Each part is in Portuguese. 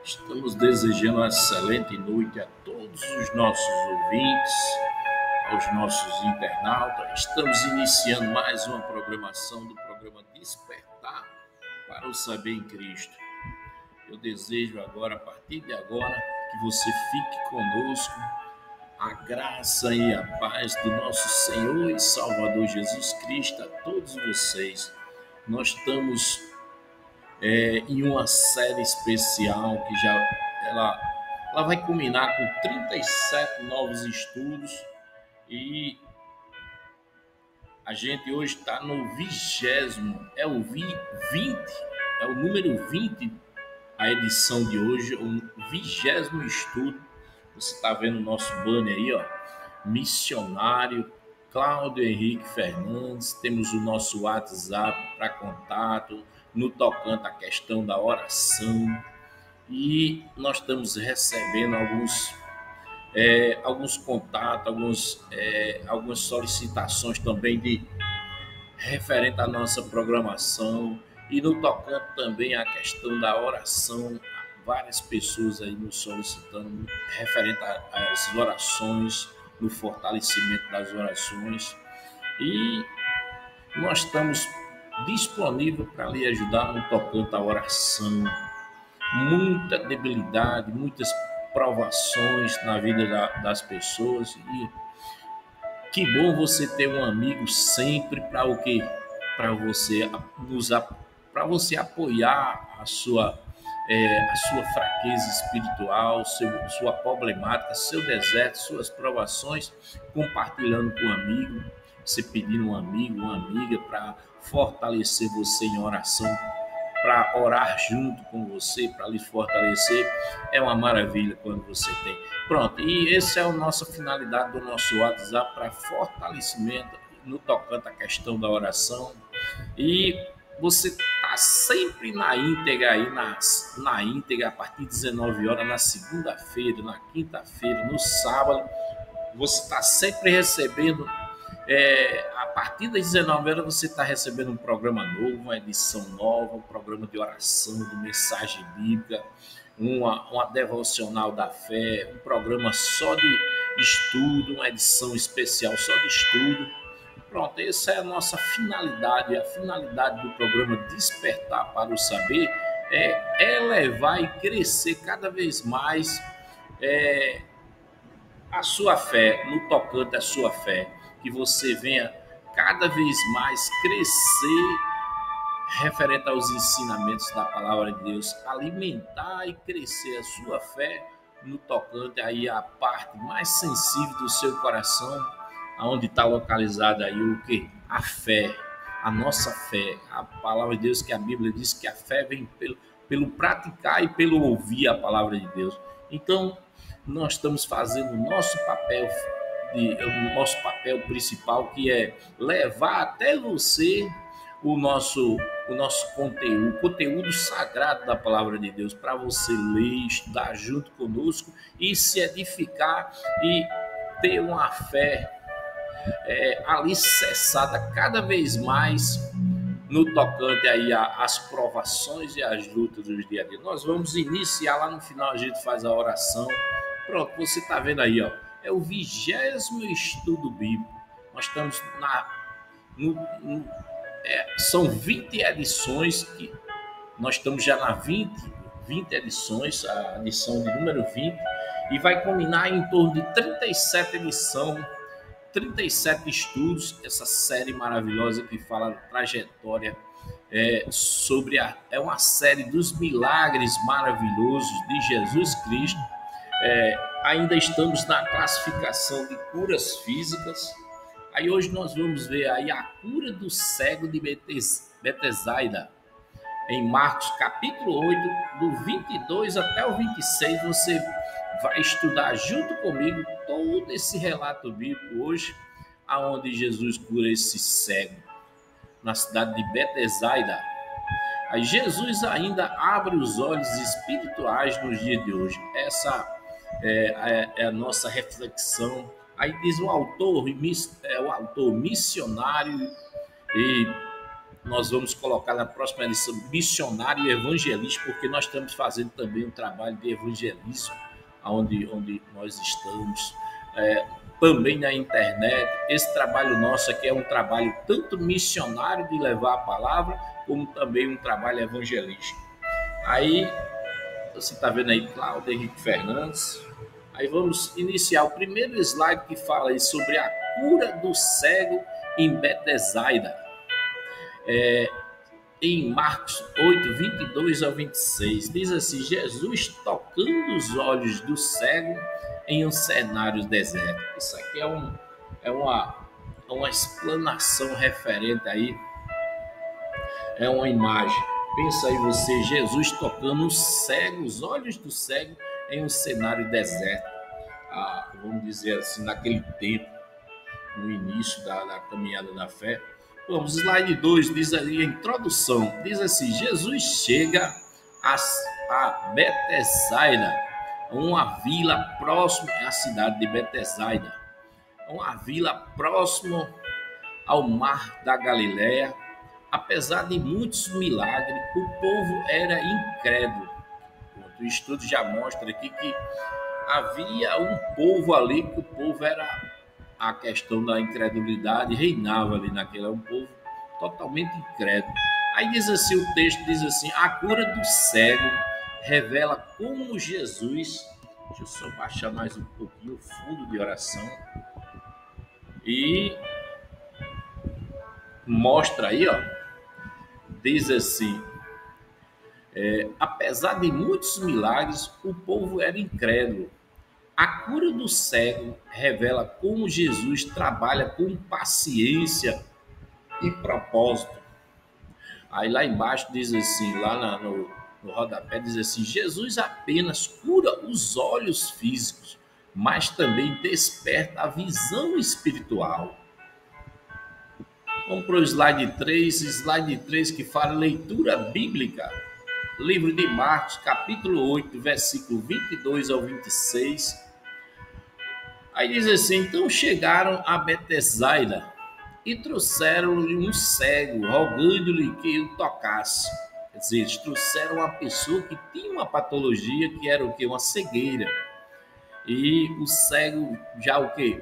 Estamos desejando uma excelente noite a todos os nossos ouvintes, aos nossos internautas. Estamos iniciando mais uma programação do programa Despertar para o Saber em Cristo. Eu desejo agora, a partir de agora, que você fique conosco, a graça e a paz do nosso Senhor e Salvador Jesus Cristo a todos vocês. Nós estamos em uma série especial que ela vai culminar com 37 novos estudos e a gente hoje está no 20º, é o número 20, a edição de hoje, o 20º estudo. Você está vendo o nosso banner aí, ó, missionário Cláudio Henrique Fernandes. Temos o nosso WhatsApp para contato, no tocante à questão da oração. E nós estamos recebendo alguns contatos, algumas solicitações também referente à nossa programação. E no tocante também à questão da oração, várias pessoas aí nos solicitando referente às orações, no fortalecimento das orações. E nós estamos disponíveis para lhe ajudar no tocante à oração. Muita debilidade, muitas provações na vida das pessoas. E que bom você ter um amigo sempre para o quê? Para você apoiar a sua fraqueza espiritual, sua problemática, seu deserto, suas provações, compartilhando com um amigo, você pedindo um amigo, uma amiga para fortalecer você em oração, para orar junto com você, para lhe fortalecer. É uma maravilha quando você tem. Pronto, e essa é a nossa finalidade do nosso WhatsApp, para fortalecimento no tocante à questão da oração. E você está sempre na íntegra aí, na íntegra, a partir de 19 horas, na segunda-feira, na quinta-feira, no sábado. Você está sempre recebendo, a partir das 19 horas, você está recebendo um programa novo, uma edição nova, um programa de oração, de mensagem bíblica, uma devocional da fé, um programa só de estudo, uma edição especial só de estudo. Pronto, essa é a nossa finalidade. A finalidade do programa Despertar para o Saber é elevar e crescer cada vez mais a sua fé, no tocante à sua fé, que você venha cada vez mais crescer referente aos ensinamentos da palavra de Deus, alimentar e crescer a sua fé no tocante aí à parte mais sensível do seu coração, onde está localizada aí o quê? A fé, a nossa fé, a palavra de Deus, que a Bíblia diz que a fé vem pelo praticar e pelo ouvir a palavra de Deus. Então, nós estamos fazendo o nosso papel principal, que é levar até você o nosso conteúdo, o conteúdo sagrado da palavra de Deus, para você ler, estudar junto conosco e se edificar e ter uma fé alicerçada cada vez mais no tocante aí às provações e às lutas dos dia a dia. Nós vamos iniciar lá no final, a gente faz a oração. Pronto, você está vendo aí, ó, é o 20º estudo bíblico. Nós estamos são 20 edições, que nós estamos já na 20 edições, a edição de número 20, e vai culminar em torno de 37 estudos, essa série maravilhosa que fala da trajetória, é uma série dos milagres maravilhosos de Jesus Cristo. Ainda estamos na classificação de curas físicas. Aí hoje nós vamos ver aí a cura do cego de Betesda, em Marcos capítulo 8, do 22 até o 26, você vai estudar junto comigo todo esse relato bíblico hoje, aonde Jesus cura esse cego, na cidade de Betesda. Aí Jesus ainda abre os olhos espirituais nos dias de hoje. Essa é a nossa reflexão. Aí diz o autor missionário e nós vamos colocar na próxima edição missionário e evangelista, porque nós estamos fazendo também um trabalho de evangelismo onde nós estamos. Também na internet, esse trabalho nosso aqui é um trabalho tanto missionário de levar a palavra, como também um trabalho evangelístico. Aí, você está vendo aí Cláudio Henrique Fernandes. Aí vamos iniciar o primeiro slide que fala aí sobre a cura do cego em Betsaida. Em Marcos 8, 22 ao 26, diz assim: Jesus tocando os olhos do cego em um cenário deserto. Isso aqui é uma explanação referente aí, é uma imagem. Pensa aí você, Jesus tocando os olhos do cego em um cenário deserto. Vamos dizer assim, naquele tempo, no início da caminhada da fé. Vamos, slide 2, diz ali a introdução, diz assim: Jesus chega a Betsaida, uma vila próxima à cidade de Betsaida, uma vila próxima ao mar da Galileia. Apesar de muitos milagres, o povo era incrédulo. O estudo já mostra aqui que havia um povo ali, que o povo era... A questão da incredulidade reinava ali naquele, é um povo totalmente incrédulo. Aí diz assim, o texto diz assim: a cura do cego revela como Jesus... Deixa eu só baixar mais um pouquinho o fundo de oração. E mostra aí, ó, diz assim: apesar de muitos milagres, o povo era incrédulo. A cura do cego revela como Jesus trabalha com paciência e propósito. Aí lá embaixo diz assim, lá no rodapé diz assim: Jesus apenas cura os olhos físicos, mas também desperta a visão espiritual. Vamos para o slide 3 que fala leitura bíblica. Livro de Marcos, capítulo 8, versículo 22 ao 26. Aí diz assim: então chegaram a Betsaida e trouxeram-lhe um cego, rogando-lhe que o tocasse. Quer dizer, eles trouxeram uma pessoa que tinha uma patologia, que era o quê? Uma cegueira. E o cego já o quê?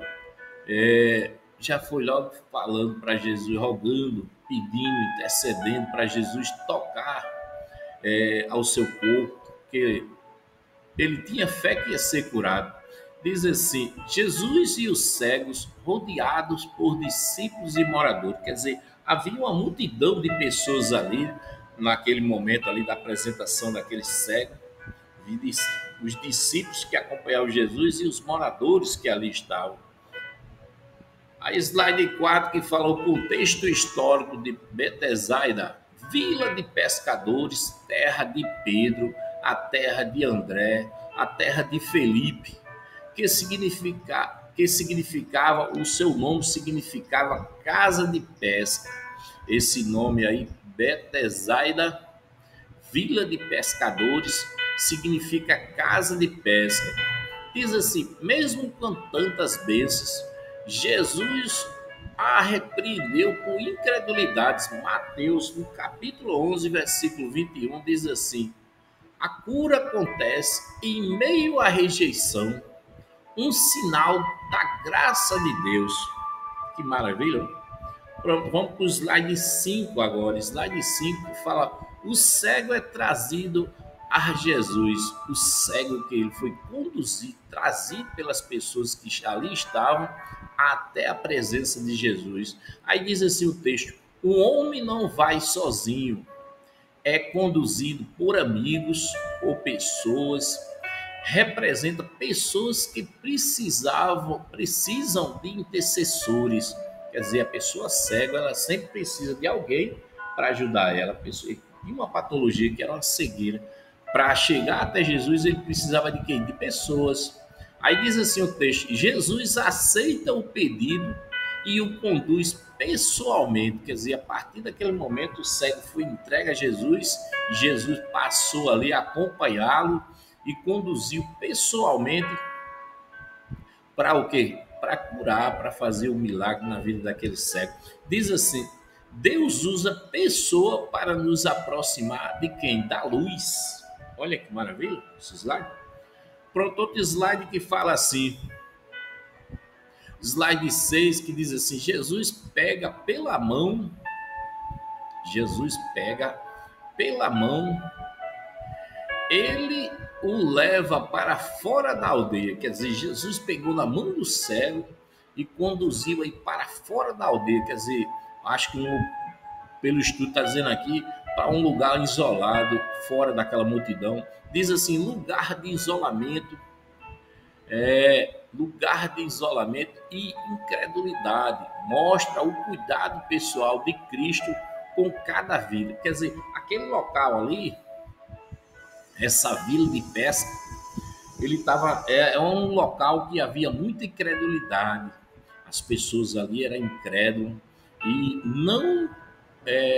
Já foi logo falando para Jesus, rogando, pedindo, intercedendo para Jesus tocar ao seu corpo, porque ele tinha fé que ia ser curado. Diz assim: Jesus e os cegos rodeados por discípulos e moradores. Quer dizer, havia uma multidão de pessoas ali, naquele momento ali da apresentação daquele cego, os discípulos que acompanhavam Jesus e os moradores que ali estavam. A slide 4 que fala o contexto histórico de Betsaida, vila de pescadores, terra de Pedro, a terra de André, a terra de Felipe, que significava, o seu nome significava casa de pesca. Esse nome aí, Betsaida, vila de pescadores, significa casa de pesca. Diz assim: mesmo com tantas bênçãos, Jesus a repreendeu por incredulidades. Mateus, no capítulo 11, versículo 21, diz assim: a cura acontece em meio à rejeição, um sinal da graça de Deus. Que maravilha! Pronto, vamos para o slide 5 agora. Slide 5 fala: o cego é trazido a Jesus. O cego que ele foi conduzido, trazido pelas pessoas que ali estavam até a presença de Jesus. Aí diz assim o texto: o homem não vai sozinho, é conduzido por amigos ou pessoas. Representa pessoas que precisam de intercessores. Quer dizer, a pessoa cega, ela sempre precisa de alguém para ajudar ela. A pessoa tinha uma patologia que era uma cegueira. Para chegar até Jesus, ele precisava de quem? De pessoas. Aí diz assim o texto: Jesus aceita o pedido e o conduz pessoalmente. Quer dizer, a partir daquele momento, o cego foi entregue a Jesus, e Jesus passou ali a acompanhá-lo e conduziu pessoalmente para o quê? Para curar, para fazer um milagre na vida daquele cego. Diz assim: Deus usa pessoa para nos aproximar de quem? Da luz. Olha que maravilha esse slide. Pronto, outro slide que fala assim. Slide 6 que diz assim: Jesus pega pela mão. Jesus pega pela mão. Ele o leva para fora da aldeia. Quer dizer, Jesus pegou na mão do cego e conduziu aí para fora da aldeia. Quer dizer, acho que pelo estudo está dizendo aqui, para um lugar isolado, fora daquela multidão. Diz assim, lugar de isolamento, lugar de isolamento e incredulidade. Mostra o cuidado pessoal de Cristo com cada vida. Quer dizer, aquele local ali, essa vila de pesca, ele estava é um local que havia muita incredulidade. As pessoas ali eram incrédulas e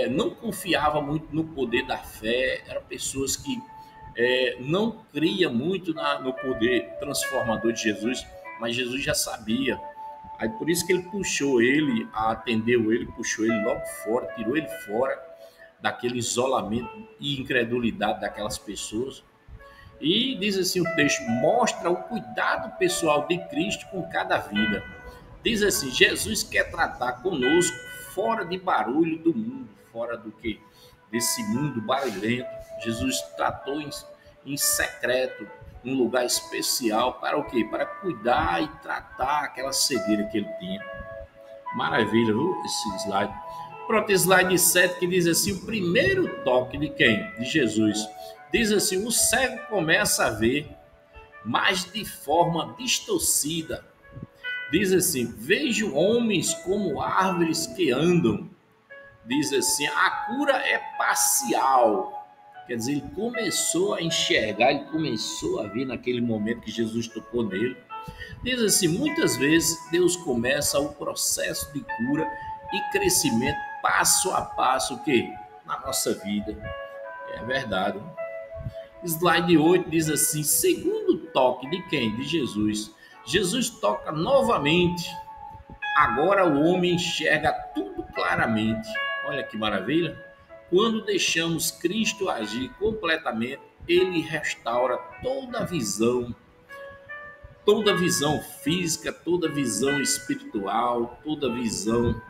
não confiava muito no poder da fé. Eram pessoas que não criam muito no poder transformador de Jesus, mas Jesus já sabia. Aí por isso que ele puxou ele, atendeu ele, puxou ele logo fora, tirou ele fora daquele isolamento e incredulidade daquelas pessoas. E diz assim o texto, mostra o cuidado pessoal de Cristo com cada vida. Diz assim, Jesus quer tratar conosco fora de barulho do mundo, fora do que? Desse mundo barulhento. Jesus tratou em secreto, num lugar especial, para o quê? Para cuidar e tratar aquela cegueira que ele tinha. Maravilha, viu? Esse slide. Pronto, slide 7 que diz assim, o primeiro toque de quem? De Jesus. Diz assim, o cego começa a ver, mas de forma distorcida. Diz assim, vejo homens como árvores que andam. Diz assim, a cura é parcial. Quer dizer, ele começou a enxergar, ele começou a ver naquele momento que Jesus tocou nele. Diz assim, muitas vezes Deus começa o processo de cura e crescimento passo a passo, o quê? Na nossa vida. É verdade. Slide 8 diz assim, segundo toque de quem? De Jesus. Jesus toca novamente. Agora o homem enxerga tudo claramente. Olha que maravilha. Quando deixamos Cristo agir completamente, ele restaura toda a visão física, toda a visão espiritual, toda a visão.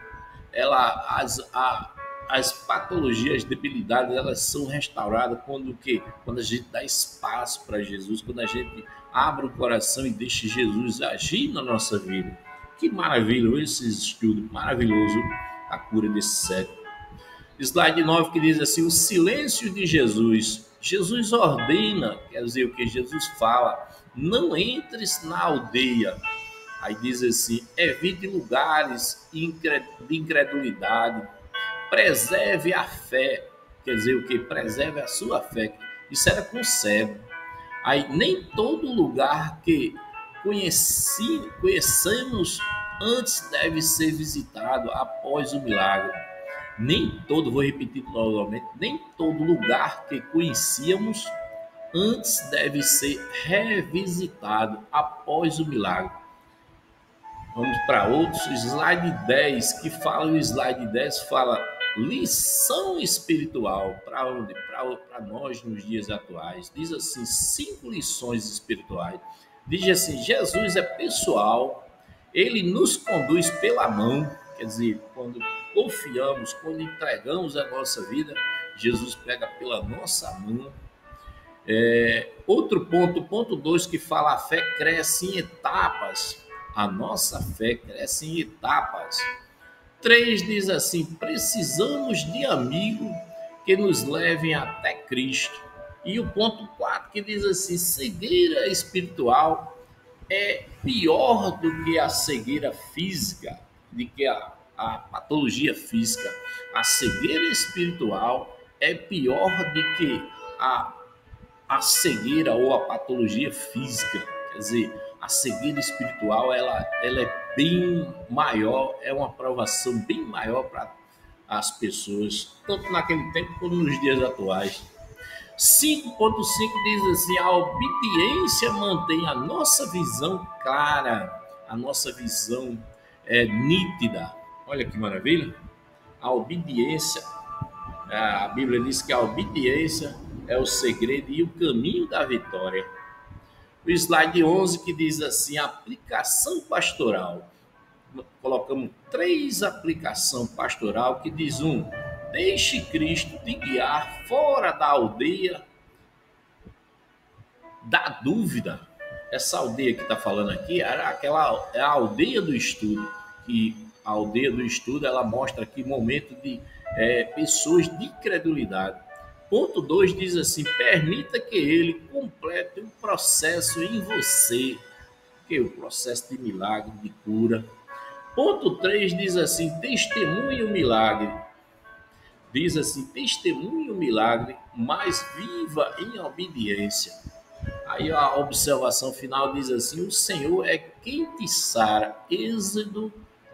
As patologias, as debilidades, elas são restauradas quando a gente dá espaço para Jesus, quando a gente abre o coração e deixa Jesus agir na nossa vida. Que maravilha, esse estudo maravilhoso, a cura desse cego. Slide 9 que diz assim, o silêncio de Jesus. Jesus ordena, quer dizer o que Jesus fala, não entres na aldeia. Aí diz assim, evite lugares de incredulidade, preserve a fé. Quer dizer o que? Preserve a sua fé. Isso era com o cego. Aí nem todo lugar que conhecemos antes deve ser visitado após o milagre. Nem todo, vou repetir novamente, nem todo lugar que conhecíamos antes deve ser revisitado após o milagre. Vamos para outros, slide 10, que fala, o slide 10 fala lição espiritual, para onde? Para nós nos dias atuais. Diz assim, 5 lições espirituais. Diz assim, Jesus é pessoal, ele nos conduz pela mão, quer dizer, quando confiamos, quando entregamos a nossa vida, Jesus pega pela nossa mão. Outro ponto 2, que fala a fé cresce em etapas. A nossa fé cresce em etapas. 3 diz assim, precisamos de amigos que nos levem até Cristo. E o ponto 4 que diz assim, cegueira espiritual é pior do que a cegueira física, do que a patologia física. A cegueira espiritual é pior do que a cegueira ou a patologia física. Quer dizer, a cegueira espiritual ela é bem maior, é uma provação bem maior para as pessoas, tanto naquele tempo como nos dias atuais. 5.5 diz assim, a obediência mantém a nossa visão clara, a nossa visão nítida. Olha que maravilha. A obediência, a Bíblia diz que a obediência é o segredo e o caminho da vitória. O slide 11 que diz assim, aplicação pastoral. Colocamos 3 aplicação pastoral que diz deixe Cristo te guiar fora da aldeia da dúvida. Essa aldeia que está falando aqui é a aldeia do estudo, que a aldeia do estudo ela mostra aqui momento de pessoas de incredulidade. Ponto 2 diz assim, permita que ele complete o processo em você, que é o processo de milagre, de cura. Ponto 3 diz assim, testemunhe o milagre. Diz assim, testemunhe o milagre, mas viva em obediência. Aí a observação final diz assim, o Senhor é quem te sara. Êxodo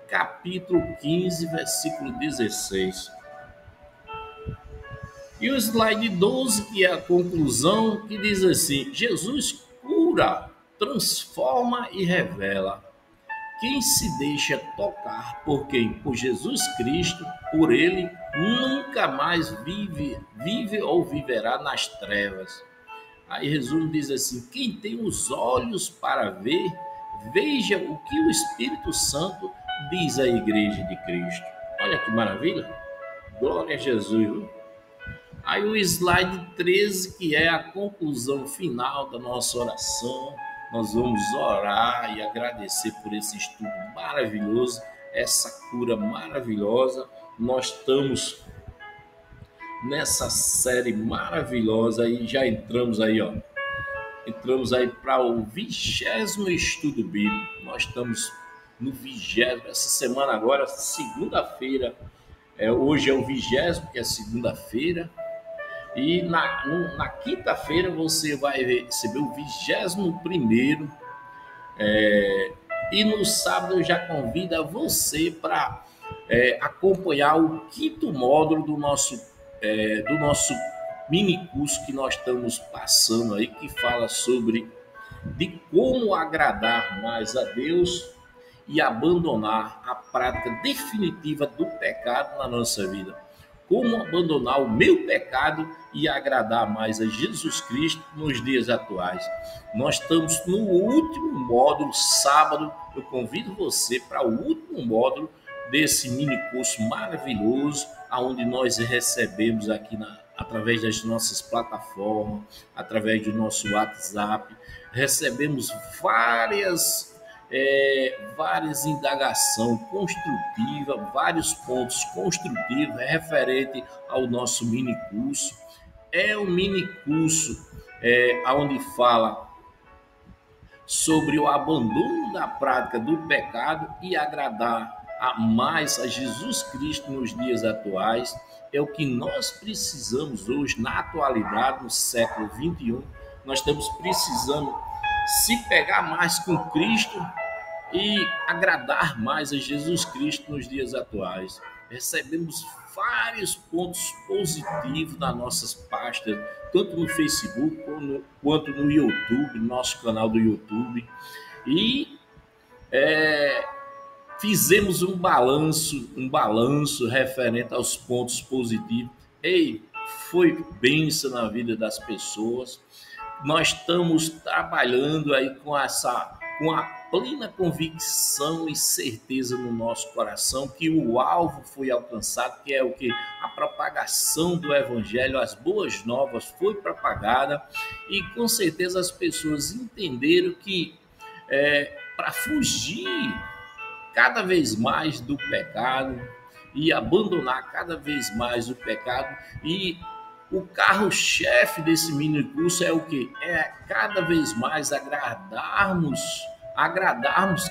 capítulo 15, versículo 16. E o slide 12, que é a conclusão, que diz assim, Jesus cura, transforma e revela. Quem se deixa tocar por quem? Por Jesus Cristo, por ele, nunca mais vive ou viverá nas trevas. Aí resumo diz assim, quem tem os olhos para ver, veja o que o Espírito Santo diz à igreja de Cristo. Olha que maravilha! Glória a Jesus! Aí o slide 13, que é a conclusão final da nossa oração, nós vamos orar e agradecer por esse estudo maravilhoso, essa cura maravilhosa. Nós estamos nessa série maravilhosa e já entramos aí para o 20º estudo bíblico. Nós estamos no 20º, essa semana agora, segunda-feira, hoje é o 20º, que é segunda-feira, e na quinta-feira você vai receber o 21º, e no sábado eu já convido você para acompanhar o 5º módulo do nosso mini curso que nós estamos passando aí, que fala sobre de como agradar mais a Deus e abandonar a prática definitiva do pecado na nossa vida. Como abandonar o meu pecado e agradar mais a Jesus Cristo nos dias atuais. Nós estamos no último módulo, sábado. Eu convido você para o último módulo desse mini curso maravilhoso, onde nós recebemos aqui através das nossas plataformas, através do nosso WhatsApp, recebemos várias indagações construtivas, vários pontos construtivos referente ao nosso mini curso. É um mini curso onde fala sobre o abandono da prática do pecado e agradar mais a Jesus Cristo nos dias atuais. É o que nós precisamos hoje, na atualidade, no século 21. Nós estamos precisando se pegar mais com Cristo e agradar mais a Jesus Cristo nos dias atuais. Recebemos vários pontos positivos nas nossas pastas, tanto no Facebook quanto no YouTube, no nosso canal do YouTube. E fizemos um balanço referente aos pontos positivos. Foi bênção na vida das pessoas. Nós estamos trabalhando aí com a plena convicção e certeza no nosso coração que o alvo foi alcançado, que é o que? A propagação do Evangelho, as boas novas foi propagada, e com certeza as pessoas entenderam que para fugir cada vez mais do pecado e abandonar cada vez mais o pecado, e o carro-chefe desse mini curso é o que? É cada vez mais agradarmos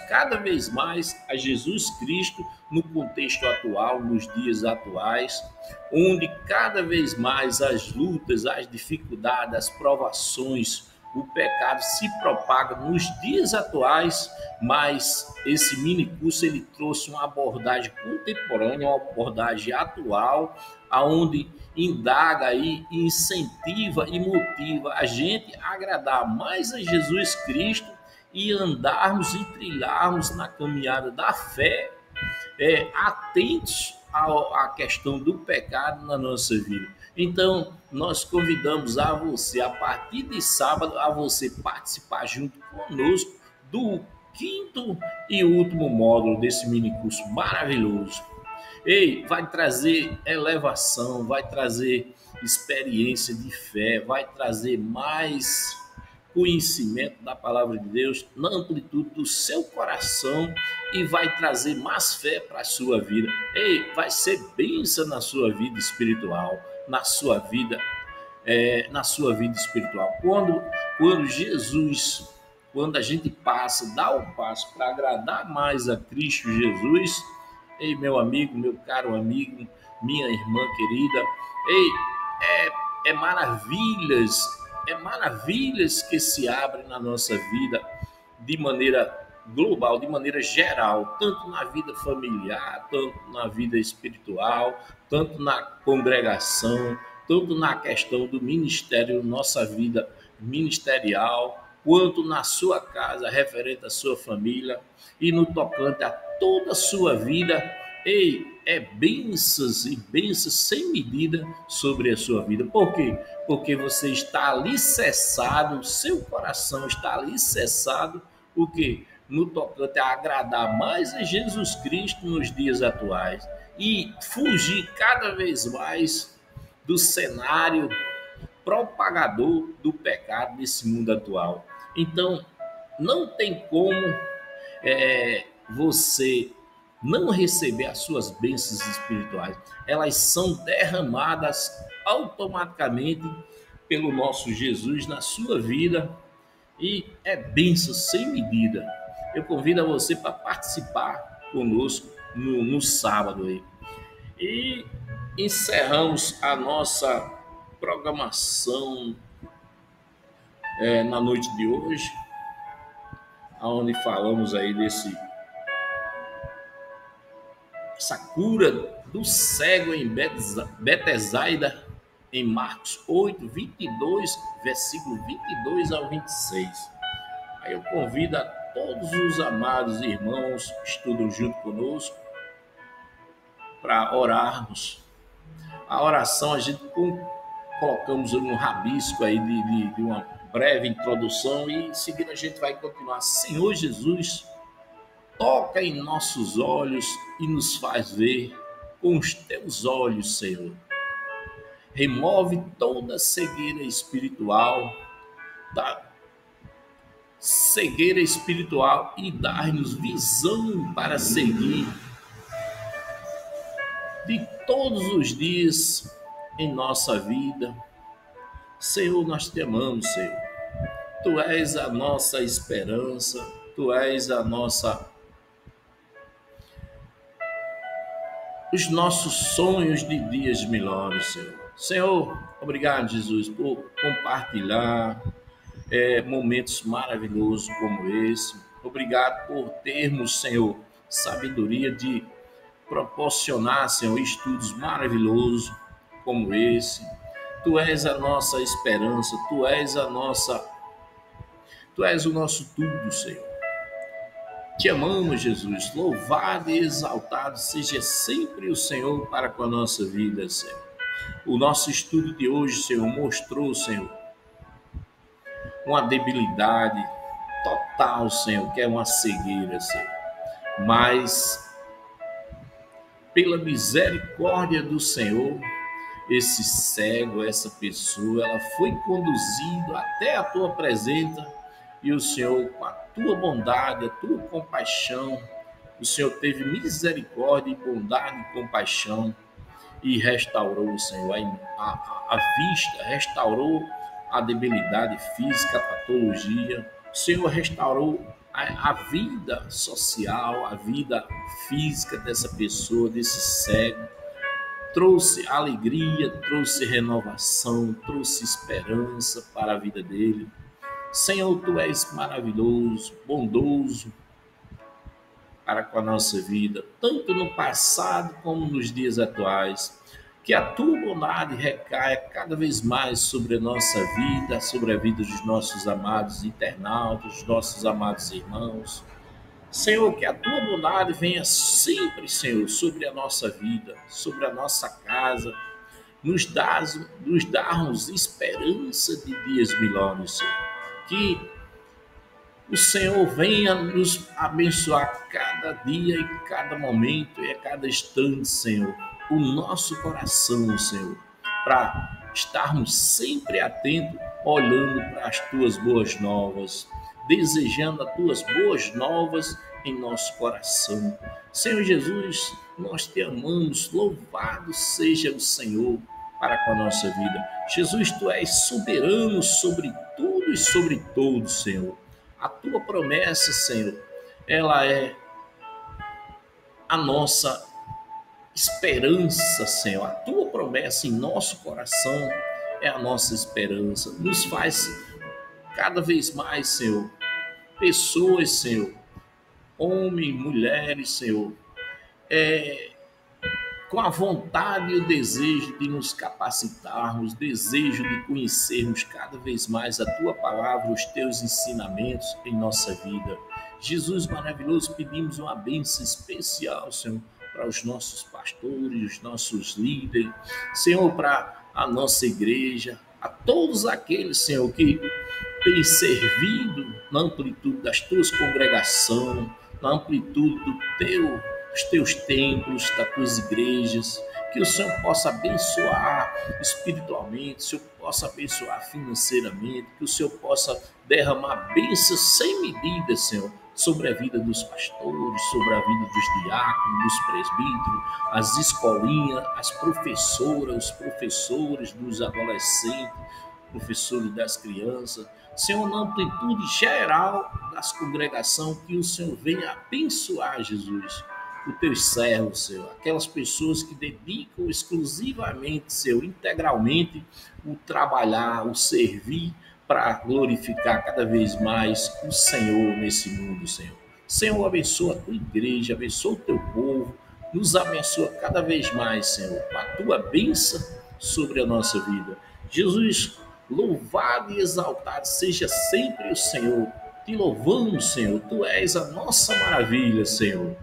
cada vez mais a Jesus Cristo no contexto atual, nos dias atuais, onde cada vez mais as lutas, as dificuldades, as provações, o pecado se propaga nos dias atuais, mas esse mini curso ele trouxe uma abordagem contemporânea, uma abordagem atual, aonde indaga e incentiva e motiva a gente a agradar mais a Jesus Cristo e andarmos e trilharmos na caminhada da fé, atentos a questão do pecado na nossa vida. Então, nós convidamos a você, a partir de sábado, a você participar junto conosco do quinto e último módulo desse mini curso maravilhoso. Ei, vai trazer elevação, vai trazer experiência de fé, vai trazer mais conhecimento da palavra de Deus na amplitude do seu coração e vai trazer mais fé para a sua vida. Ei, vai ser bênção na sua vida espiritual, na sua vida espiritual. Quando Jesus, quando a gente dá um passo para agradar mais a Cristo Jesus, ei, meu amigo, meu caro amigo, minha irmã querida, ei, é maravilhas que se abrem na nossa vida de maneira global, de maneira geral, tanto na vida familiar, tanto na vida espiritual, tanto na congregação, tanto na questão do ministério, nossa vida ministerial, quanto na sua casa, referente à sua família e no tocante a toda a sua vida. Ei, é bênçãos e bênçãos sem medida sobre a sua vida. Por quê? Porque você está alicerçado, seu coração está alicerçado, o quê? No tocante a agradar mais a Jesus Cristo nos dias atuais e fugir cada vez mais do cenário propagador do pecado nesse mundo atual. Então, não tem como você não receber as suas bênçãos espirituais. Elas são derramadas automaticamente pelo nosso Jesus na sua vida e é bênção sem medida. Eu convido a você para participar conosco no sábado aí. E encerramos a nossa programação na noite de hoje, onde falamos aí essa cura do cego em Betsaida, em Marcos 8, 22, versículo 22 ao 26. Aí eu convido a todos os amados irmãos que estudam junto conosco para orarmos. A oração a gente colocamos um rabisco aí de uma breve introdução e em seguida a gente vai continuar. Senhor Jesus, toca em nossos olhos e nos faz ver com os teus olhos, Senhor. Remove toda cegueira espiritual, e dá-nos visão para seguir de todos os dias em nossa vida. Senhor, nós te amamos, Senhor. Tu és a nossa esperança, tu és os nossos sonhos de dias melhores, Senhor. Senhor, obrigado, Jesus, por compartilhar momentos maravilhosos como esse. Obrigado por termos, Senhor, sabedoria de proporcionar, Senhor, estudos maravilhosos como esse. Tu és a nossa esperança, tu és o nosso tudo, Senhor. Te amamos, Jesus. Louvado e exaltado seja sempre o Senhor para com a nossa vida, Senhor. O nosso estudo de hoje, Senhor, mostrou, Senhor, uma debilidade total, Senhor, que é uma cegueira, Senhor. Mas, pela misericórdia do Senhor, esse cego, essa pessoa, ela foi conduzida até a tua presença e o Senhor, com a tua bondade, a tua compaixão, o Senhor teve misericórdia e bondade e compaixão e restaurou, Senhor, a vista, restaurou a debilidade física, a patologia. O Senhor restaurou a vida social, a vida física dessa pessoa, desse cego. Trouxe alegria, trouxe renovação, trouxe esperança para a vida dele. Senhor, tu és maravilhoso, bondoso para com a nossa vida, tanto no passado como nos dias atuais. Que a tua bondade recaia cada vez mais sobre a nossa vida, sobre a vida dos nossos amados internautas, dos nossos amados irmãos. Senhor, que a tua bondade venha sempre, Senhor, sobre a nossa vida, sobre a nossa casa, nos darmos esperança de dias melhores, Senhor. Que o Senhor venha nos abençoar cada dia e cada momento e a cada instante, Senhor. O nosso coração, Senhor, para estarmos sempre atentos, olhando para as tuas boas novas, desejando as tuas boas novas em nosso coração. Senhor Jesus, nós te amamos, louvado seja o Senhor para com a nossa vida. Jesus, tu és soberano sobre tudo e sobre todos, Senhor. A tua promessa, Senhor, ela é a nossa esperança, Senhor. A tua promessa em nosso coração é a nossa esperança. Nos faz cada vez mais, Senhor, pessoas, Senhor, homens, mulheres, Senhor, com a vontade e o desejo de nos capacitarmos, desejo de conhecermos cada vez mais a tua palavra, os teus ensinamentos em nossa vida. Jesus maravilhoso, pedimos uma bênção especial, Senhor, para os nossos pastores, os nossos líderes, Senhor, para a nossa igreja, a todos aqueles, Senhor, que têm servido na amplitude das tuas congregações, na amplitude dos teus templos, das tuas igrejas, que o Senhor possa abençoar espiritualmente, que o Senhor possa abençoar financeiramente, que o Senhor possa derramar bênçãos sem medida, Senhor, sobre a vida dos pastores, sobre a vida dos diáconos, dos presbíteros, as escolinhas, as professoras, os professores dos adolescentes, professores das crianças, Senhor, na amplitude geral das congregações, que o Senhor venha abençoar, Jesus, os teus servos, Senhor, aquelas pessoas que dedicam exclusivamente, Senhor, integralmente, o trabalhar, o servir, para glorificar cada vez mais o Senhor nesse mundo, Senhor. Senhor, abençoa a tua igreja, abençoa o teu povo, nos abençoa cada vez mais, Senhor, com a tua bênção sobre a nossa vida. Jesus, louvado e exaltado seja sempre o Senhor. Te louvamos, Senhor. Tu és a nossa maravilha, Senhor.